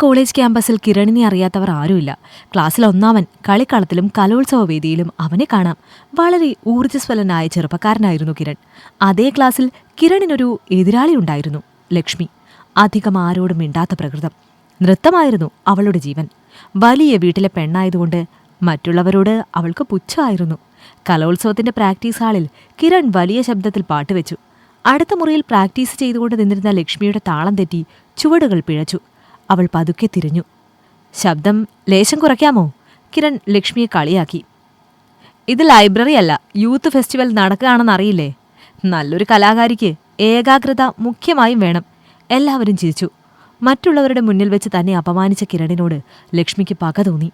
College ക്യാമ്പസിൽ കിരണിനെ അറിയാത്തവർ ആരുമില്ല. ക്ലാസ്സിൽ ഒന്നാമൻ. കളിക്കളത്തിലും കലോത്സവ വേദിയിലും അവനെ കാണാം. വളരെ ഊർജ്ജസ്വലനായ ചെറുപ്പക്കാരനായിരുന്നു കിരൺ. അതേ ക്ലാസ്സിൽ കിരണിനൊരു എതിരാളിയുണ്ടായിരുന്നു, ലക്ഷ്മി. അധികം ആരോടും മിണ്ടാത്ത പ്രകൃതം. നൃത്തമായിരുന്നു അവളുടെ ജീവൻ. വലിയ വീട്ടിലെ പെണ്ണായതുകൊണ്ട് മറ്റുള്ളവരോട് അവൾക്ക് പുച്ഛമായിരുന്നു. കലോത്സവത്തിന്റെ പ്രാക്ടീസ് ഹാളിൽ കിരൺ വലിയ ശബ്ദത്തിൽ പാട്ടുവെച്ചു. അടുത്ത മുറിയിൽ പ്രാക്ടീസ് ചെയ്തുകൊണ്ട് നിന്നിരുന്ന ലക്ഷ്മിയുടെ താളം തെറ്റി ചുവടുകൾ പിഴച്ചു. അവൾ പതുക്കെ തിരിഞ്ഞു. ശബ്ദം ലേശം കുറയ്ക്കാമോ? കിരൺ ലക്ഷ്മിയെ കളിയാക്കി. ഇത് ലൈബ്രറി അല്ല, യൂത്ത് ഫെസ്റ്റിവൽ നടക്കുകയാണെന്നറിയില്ലേ? നല്ലൊരു കലാകാരിക്ക് ഏകാഗ്രത മുഖ്യമായും വേണം. എല്ലാവരും ചിരിച്ചു. മറ്റുള്ളവരുടെ മുന്നിൽ വെച്ച് തന്നെ അപമാനിച്ച കിരണിനോട് ലക്ഷ്മിക്ക് പക തോന്നി.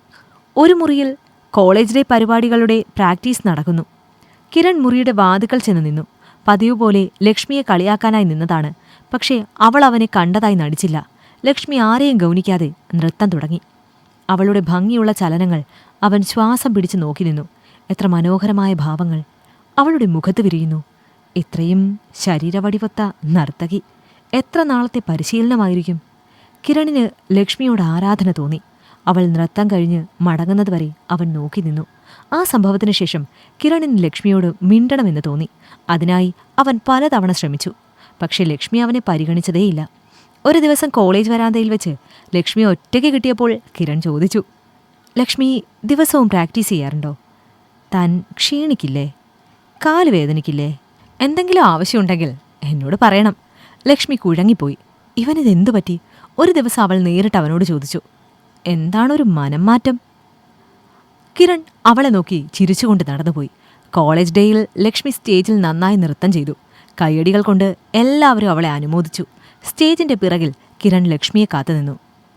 ഒരു മുറിയിൽ കോളേജ് ഡേ പരിപാടികളുടെ പ്രാക്ടീസ് നടക്കുന്നു. കിരൺ മുറിയുടെ വാതിക്കൽ ചെന്ന് നിന്നു. പതിവ് പോലെ ലക്ഷ്മിയെ കളിയാക്കാനായി നിന്നതാണ്. പക്ഷേ അവൾ അവനെ കണ്ടതായി നടിച്ചില്ല. ലക്ഷ്മി ആരെയും ഗൗനിക്കാതെ നൃത്തം തുടങ്ങി. അവളുടെ ഭംഗിയുള്ള ചലനങ്ങൾ അവൻ ശ്വാസം പിടിച്ചു നോക്കി നിന്നു. എത്ര മനോഹരമായ ഭാവങ്ങൾ അവളുടെ മുഖത്ത് വിരിയുന്നു. ഇത്രയും ശരീരവടിവൊത്ത നർത്തകി. എത്ര നാളത്തെ പരിശീലനമായിരിക്കും? കിരണിന് ലക്ഷ്മിയോട് ആരാധന തോന്നി. അവൾ നൃത്തം കഴിഞ്ഞ് മടങ്ങുന്നതുവരെ അവൻ നോക്കി നിന്നു. ആ സംഭവത്തിനു ശേഷം കിരണിന് ലക്ഷ്മിയോട് മിണ്ടണമെന്ന് തോന്നി. അതിനായി അവൻ പലതവണ ശ്രമിച്ചു. പക്ഷെ ലക്ഷ്മി അവനെ പരിഗണിച്ചതേയില്ല. ഒരു ദിവസം കോളേജ് വരാന്തയിൽ വെച്ച് ലക്ഷ്മി ഒറ്റയ്ക്ക് കിട്ടിയപ്പോൾ കിരൺ ചോദിച്ചു, ലക്ഷ്മി ദിവസവും പ്രാക്ടീസ് ചെയ്യാറുണ്ടോ? താൻ ക്ഷീണിക്കില്ലേ? കാല് വേദനിക്കില്ലേ? എന്തെങ്കിലും ആവശ്യമുണ്ടെങ്കിൽ എന്നോട് പറയണം. ലക്ഷ്മി കുഴങ്ങിപ്പോയി. ഇവനിതെന്തു പറ്റി? ഒരു ദിവസം അവൾ നേരിട്ട് അവനോട് ചോദിച്ചു, എന്താണൊരു മനം മാറ്റം? കിരൺ അവളെ നോക്കി ചിരിച്ചുകൊണ്ട് നടന്നുപോയി. കോളേജ് ഡേയിൽ ലക്ഷ്മി സ്റ്റേജിൽ നന്നായി നൃത്തം ചെയ്തു. കയ്യടികൾ കൊണ്ട് എല്ലാവരും അവളെ അനുമോദിച്ചു. സ്റ്റേജിന്റെ പിറകിൽ കിരൺ ലക്ഷ്മിയെ കാത്തുനിന്നു.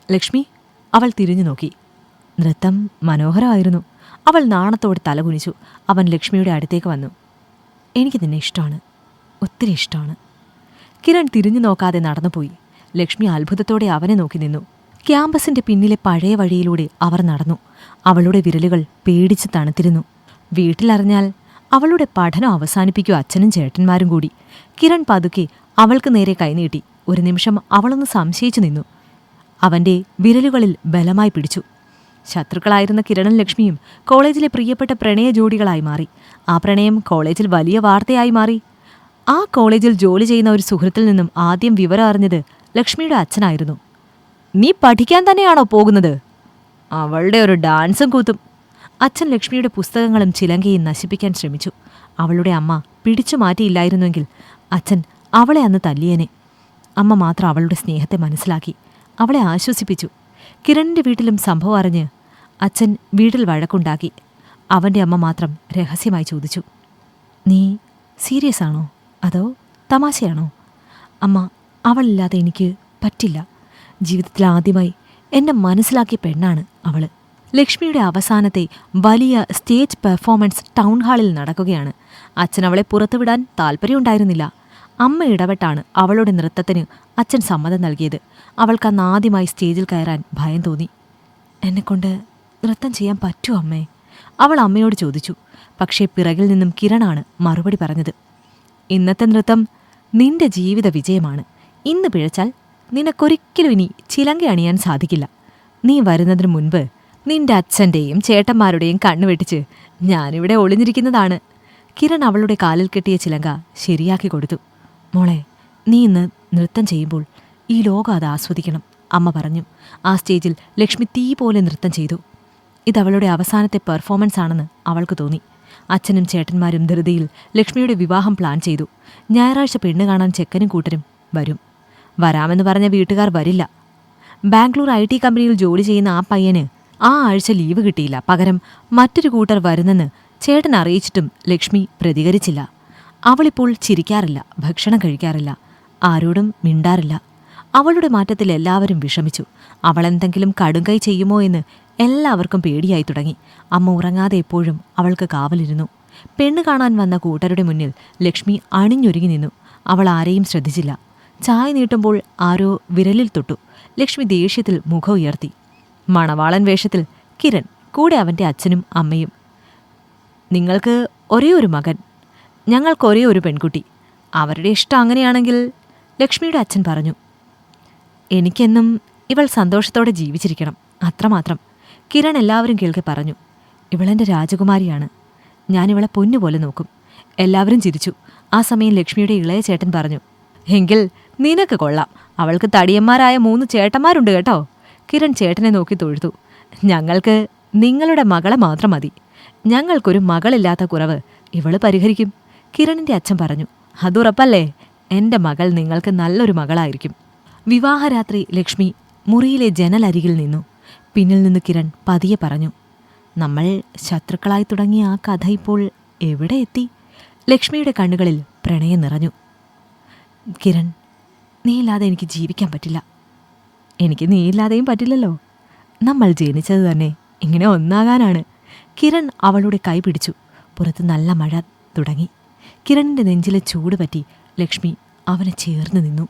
ലക്ഷ്മി, അവൾ തിരിഞ്ഞു നോക്കി. നൃത്തം മനോഹരമായിരുന്നു. അവൾ നാണത്തോടെ തലകുനിച്ചു. അവൻ ലക്ഷ്മിയുടെ അടുത്തേക്ക് വന്നു. എനിക്ക് നിന്നെ ഇഷ്ടമാണ്, ഒത്തിരി ഇഷ്ടമാണ്. കിരൺ തിരിഞ്ഞു നോക്കാതെ നടന്നുപോയി. ലക്ഷ്മി അത്ഭുതത്തോടെ അവനെ നോക്കി നിന്നു. ക്യാമ്പസിന്റെ പിന്നിലെ പഴയ വഴിയിലൂടെ അവർ നടന്നു. അവളുടെ വിരലുകൾ പേടിച്ച് തണുത്തിരുന്നു. വീട്ടിലറിഞ്ഞാൽ അവളുടെ പഠനം അവസാനിപ്പിക്കും അച്ഛനും ചേട്ടന്മാരും കൂടി. കിരൺ പതുക്കെ അവൾക്ക് നേരെ കൈനീട്ടി. ഒരു നിമിഷം അവളൊന്ന് സംശയിച്ചു നിന്നു. അവന്റെ വിരലുകളിൽ ബലമായി പിടിച്ചു. ശത്രുക്കളായിരുന്ന കിരണും ലക്ഷ്മിയും കോളേജിലെ പ്രിയപ്പെട്ട പ്രണയ ജോഡികളായി മാറി. ആ പ്രണയം കോളേജിൽ വലിയ വാർത്തയായി മാറി. ആ കോളേജിൽ ജോലി ചെയ്യുന്ന ഒരു സുഹൃത്തിൽ നിന്നും ആദ്യം വിവരം അറിഞ്ഞത് ലക്ഷ്മിയുടെ അച്ഛനായിരുന്നു. നീ പഠിക്കാൻ തന്നെയാണോ പോകുന്നത്? അവളുടെ ഒരു ഡാൻസും കൂത്തും. അച്ഛൻ ലക്ഷ്മിയുടെ പുസ്തകങ്ങളും ചിലങ്കയും നശിപ്പിക്കാൻ ശ്രമിച്ചു. അവളുടെ അമ്മ പിടിച്ചു മാറ്റിയില്ലായിരുന്നുവെങ്കിൽ അച്ഛൻ അവളെ അന്ന് തല്ലിയേനെ. അമ്മ മാത്രം അവളുടെ സ്നേഹത്തെ മനസ്സിലാക്കി അവളെ ആശ്വസിപ്പിച്ചു. കിരണിന്റെ വീട്ടിലും സംഭവം അറിഞ്ഞ് അച്ഛൻ വീട്ടിൽ വഴക്കുണ്ടാക്കി. അവന്റെ അമ്മ മാത്രം രഹസ്യമായി ചോദിച്ചു, നീ സീരിയസ് ആണോ അതോ തമാശയാണോ? അമ്മ, അവളില്ലാതെ എനിക്ക് പറ്റില്ല. ജീവിതത്തിൽ ആദ്യമായി എന്നെ മനസ്സിലാക്കിയ പെണ്ണാണ് അവള്. ലക്ഷ്മിയുടെ അവസാനത്തെ വലിയ സ്റ്റേജ് പെർഫോമൻസ് ടൗൺ ഹാളിൽ നടക്കുകയാണ്. അച്ഛൻ അവളെ പുറത്തുവിടാൻ താല്പര്യമുണ്ടായിരുന്നില്ല. അമ്മ ഇടപെട്ടാണ് അവളുടെ നൃത്തത്തിന് അച്ഛൻ സമ്മതം നൽകിയത്. അവൾക്കന്ന് ആദ്യമായി സ്റ്റേജിൽ കയറാൻ ഭയം തോന്നി. എന്നെക്കൊണ്ട് നൃത്തം ചെയ്യാൻ പറ്റുമോ അമ്മേ? അവൾ അമ്മയോട് ചോദിച്ചു. പക്ഷേ പിറകിൽ നിന്നും കിരണാണ് മറുപടി പറഞ്ഞത്. ഇന്നത്തെ നൃത്തം നിന്റെ ജീവിത വിജയമാണ്. ഇന്ന് പിഴച്ചാൽ നിനക്കൊരിക്കലും ഇനി ചിലങ്ക അണിയാൻ സാധിക്കില്ല. നീ വരുന്നതിന് മുൻപ് നിന്റെ അച്ഛൻ്റെയും ചേട്ടന്മാരുടെയും കണ്ണുവെട്ടിച്ച് ഞാനിവിടെ ഒളിഞ്ഞിരിക്കുന്നതാണ്. കിരൺ അവളുടെ കാലിൽ കെട്ടിയ ചിലങ്ക ശരിയാക്കി കൊടുത്തു. മോളെ, നീ ഇന്ന് നൃത്തം ചെയ്യുമ്പോൾ ഈ ലോകം അത് ആസ്വദിക്കണം, അമ്മ പറഞ്ഞു. ആ സ്റ്റേജിൽ ലക്ഷ്മി തീ പോലെ നൃത്തം ചെയ്തു. ഇതവളുടെ അവസാനത്തെ പെർഫോമൻസ് ആണെന്ന് അവൾക്ക് തോന്നി. അച്ഛനും ചേട്ടന്മാരും ധൃതിയിൽ ലക്ഷ്മിയുടെ വിവാഹം പ്ലാൻ ചെയ്തു. ഞായറാഴ്ച പെണ്ണ് കാണാൻ ചെക്കനും കൂട്ടരും വരും. വരാമെന്ന് പറഞ്ഞ വീട്ടുകാർ വരില്ല. ബാംഗ്ലൂർ IT കമ്പനിയിൽ ജോലി ചെയ്യുന്ന ആ പയ്യന് ആ ആഴ്ച ലീവ് കിട്ടിയില്ല. പകരം മറ്റൊരു കൂട്ടർ വരുന്നെന്ന് ചേട്ടൻ അറിയിച്ചിട്ടും ലക്ഷ്മി പ്രതികരിച്ചില്ല. അവളിപ്പോൾ ചിരിക്കാറില്ല, ഭക്ഷണം കഴിക്കാറില്ല, ആരോടും മിണ്ടാറില്ല. അവളുടെ മാറ്റത്തിൽ എല്ലാവരും വിഷമിച്ചു. അവളെന്തെങ്കിലും കടുങ്കൈ ചെയ്യുമോ എന്ന് എല്ലാവർക്കും പേടിയായി തുടങ്ങി. അമ്മ ഉറങ്ങാതെ എപ്പോഴും അവൾക്ക് കാവലിരുന്നു. പെണ്ണ് കാണാൻ വന്ന കൂട്ടരുടെ മുന്നിൽ ലക്ഷ്മി അണിഞ്ഞൊരുങ്ങി നിന്നു. അവൾ ആരെയും ശ്രദ്ധിച്ചില്ല. ചായ നീട്ടുമ്പോൾ ആരോ വിരലിൽ തൊട്ടു. ലക്ഷ്മി ദേഷ്യത്തിൽ മുഖം ഉയർത്തി. മണവാളൻ വേഷത്തിൽ കിരൺ, കൂടെ അവൻ്റെ അച്ഛനും അമ്മയും. നിങ്ങൾക്ക് ഒരേ ഒരു മകൻ, ഞങ്ങൾക്കൊരേ ഒരു പെൺകുട്ടി. അവരുടെ ഇഷ്ടം അങ്ങനെയാണെങ്കിൽ, ലക്ഷ്മിയുടെ അച്ഛൻ പറഞ്ഞു. എനിക്കെന്നും ഇവൾ സന്തോഷത്തോടെ ജീവിച്ചിരിക്കണം, അത്രമാത്രം. കിരൺ എല്ലാവരും കേൾക്കെ പറഞ്ഞു. ഇവളെൻ്റെ രാജകുമാരിയാണ്. ഞാനിവളെ പൊന്നുപോലെ നോക്കും. എല്ലാവരും ചിരിച്ചു. ആ സമയം ലക്ഷ്മിയുടെ ഇളയ ചേട്ടൻ പറഞ്ഞു, എങ്കിൽ നിനക്ക് കൊള്ളാം. അവൾക്ക് തടിയന്മാരായ 3 ചേട്ടന്മാരുണ്ട് കേട്ടോ. കിരൺ ചേട്ടനെ നോക്കി തൊഴുതു. ഞങ്ങൾക്ക് നിങ്ങളുടെ മകളെ മാത്രം മതി. ഞങ്ങൾക്കൊരു മകളില്ലാത്ത കുറവ് ഇവള് പരിഹരിക്കും. കിരണിൻ്റെ അച്ഛൻ പറഞ്ഞു. അതുറപ്പല്ലേ? എൻ്റെ മകൾ നിങ്ങൾക്ക് നല്ലൊരു മകളായിരിക്കും. വിവാഹരാത്രി ലക്ഷ്മി മുറിയിലെ ജനലരികിൽ നിന്നു. പിന്നിൽ നിന്ന് കിരൺ പതിയെ പറഞ്ഞു, നമ്മൾ ശത്രുക്കളായി തുടങ്ങിയ ആ കഥ ഇപ്പോൾ എവിടെ എത്തി? ലക്ഷ്മിയുടെ കണ്ണുകളിൽ പ്രണയം നിറഞ്ഞു. കിരൺ, നീയില്ലാതെ എനിക്ക് ജീവിക്കാൻ പറ്റില്ല. എനിക്ക് നീയില്ലാതെയും പറ്റില്ലല്ലോ. നമ്മൾ ജനിച്ചത് തന്നെ ഇങ്ങനെ ഒന്നാകാനാണ്. കിരൺ അവളുടെ കൈ പിടിച്ചു. പുറത്ത് നല്ല മഴ തുടങ്ങി. കിരണിൻ്റെ നെഞ്ചിലെ ചൂട് പറ്റി ലക്ഷ്മി അവനെ ചേർന്ന് നിന്നു.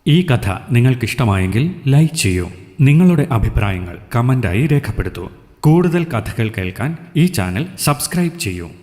ഈ കഥ നിങ്ങൾക്കിഷ്ടമായെങ്കിൽ ലൈക്ക് ചെയ്യൂ. നിങ്ങളുടെ അഭിപ്രായങ്ങൾ കമൻ്റായി രേഖപ്പെടുത്തൂ. കൂടുതൽ കഥകൾ കേൾക്കാൻ ഈ ചാനൽ സബ്സ്ക്രൈബ് ചെയ്യൂ.